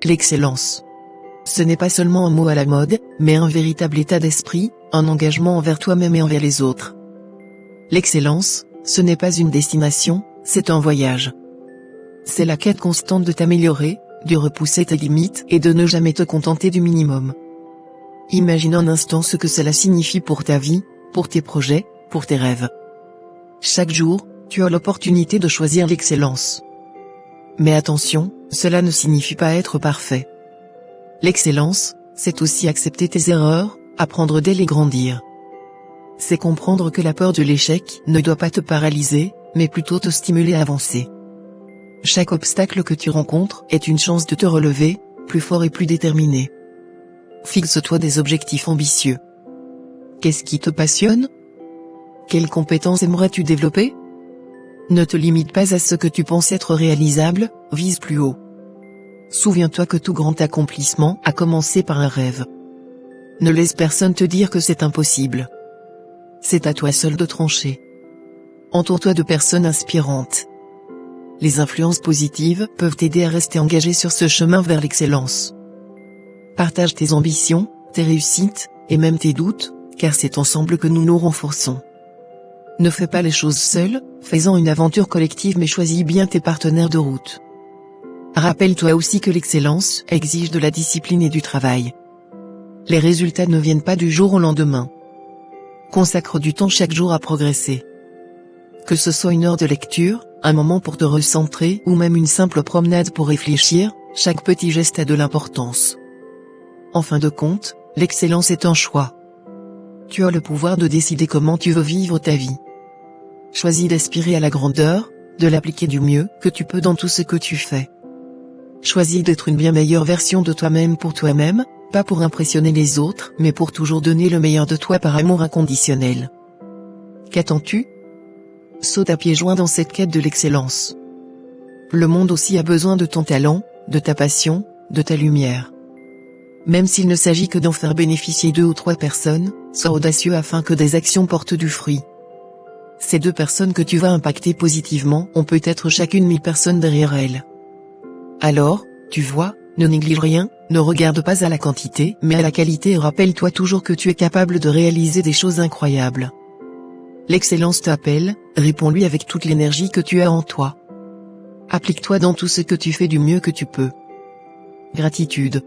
L'excellence. Ce n'est pas seulement un mot à la mode, mais un véritable état d'esprit, un engagement envers toi-même et envers les autres. L'excellence, ce n'est pas une destination, c'est un voyage. C'est la quête constante de t'améliorer, de repousser tes limites et de ne jamais te contenter du minimum. Imagine un instant ce que cela signifie pour ta vie, pour tes projets, pour tes rêves. Chaque jour, tu as l'opportunité de choisir l'excellence. Mais attention, cela ne signifie pas être parfait. L'excellence, c'est aussi accepter tes erreurs, apprendre d'elles et grandir. C'est comprendre que la peur de l'échec ne doit pas te paralyser, mais plutôt te stimuler à avancer. Chaque obstacle que tu rencontres est une chance de te relever, plus fort et plus déterminé. Fixe-toi des objectifs ambitieux. Qu'est-ce qui te passionne? Quelles compétences aimerais-tu développer? Ne te limite pas à ce que tu penses être réalisable, vise plus haut. Souviens-toi que tout grand accomplissement a commencé par un rêve. Ne laisse personne te dire que c'est impossible. C'est à toi seul de trancher. Entoure-toi de personnes inspirantes. Les influences positives peuvent t'aider à rester engagé sur ce chemin vers l'excellence. Partage tes ambitions, tes réussites, et même tes doutes, car c'est ensemble que nous nous renforçons. Ne fais pas les choses seul, fais-en une aventure collective mais choisis bien tes partenaires de route. Rappelle-toi aussi que l'excellence exige de la discipline et du travail. Les résultats ne viennent pas du jour au lendemain. Consacre du temps chaque jour à progresser. Que ce soit une heure de lecture, un moment pour te recentrer ou même une simple promenade pour réfléchir, chaque petit geste a de l'importance. En fin de compte, l'excellence est un choix. Tu as le pouvoir de décider comment tu veux vivre ta vie. Choisis d'aspirer à la grandeur, de l'appliquer du mieux que tu peux dans tout ce que tu fais. Choisis d'être une bien meilleure version de toi-même pour toi-même, pas pour impressionner les autres, mais pour toujours donner le meilleur de toi par amour inconditionnel. Qu'attends-tu? Saute à pieds joints dans cette quête de l'excellence. Le monde aussi a besoin de ton talent, de ta passion, de ta lumière. Même s'il ne s'agit que d'en faire bénéficier 2 ou 3 personnes, sois audacieux afin que des actions portent du fruit. Ces 2 personnes que tu vas impacter positivement ont peut-être chacune 1000 personnes derrière elles. Alors, tu vois, ne néglige rien, ne regarde pas à la quantité mais à la qualité et rappelle-toi toujours que tu es capable de réaliser des choses incroyables. L'excellence t'appelle, réponds-lui avec toute l'énergie que tu as en toi. Applique-toi dans tout ce que tu fais du mieux que tu peux. Gratitude.